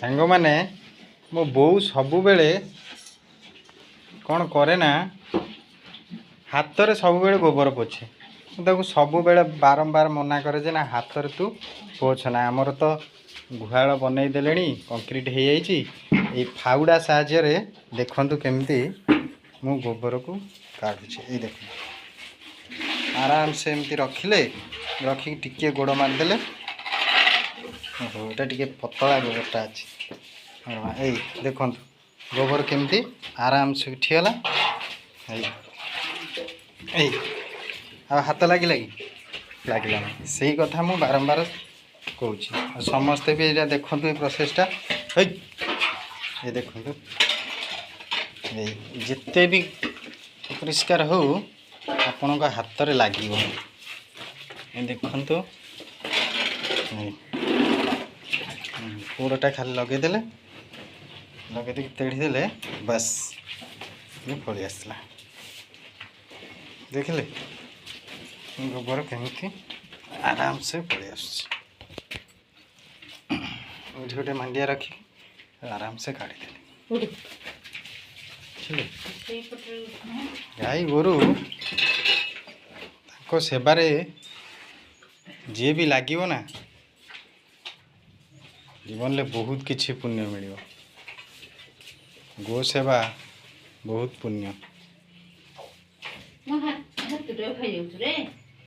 सांग माने मो बोऊ सबु बेले कौन करे ना हाथ रे सब बेले गोबर पोछे ताको सब बेले बारंबार मना करे जे ना हाथ रे तू पोछ ना आमर तो गुहाल बनई देलेनी कंक्रीट हो जाई फाउड़ा साहाय्य रे देखंतु केमती मु गोबर को काढुछे ए देख आराम से एमती रखिले रखी टिके गोड़ मारदेले ओहो एटा टिके पतला गोबरटा अछि हाँ ए देखंतु गोबर केमती आराम से उठीगला ए आ हाथ लगी लगी से कथा मु बारंबार कहूँ समस्ते भी ये देखु ये प्रोसेसटा ये देखु जिते भी परिष्कार हो आपण हाथ रे लगे देखु पूराटा खाली लगेदेले लगे तेढ़ीदे बस ये पलि आसला देखिले गोबर केमती आराम से पलि आस गोटे मांडिया रखी आराम से काढ़ीदे गाई गोरु सेबारे जी भी लगे ना जीवन में बहुत किछि पुण्य मिल गो सेवा बहुत पुण्य।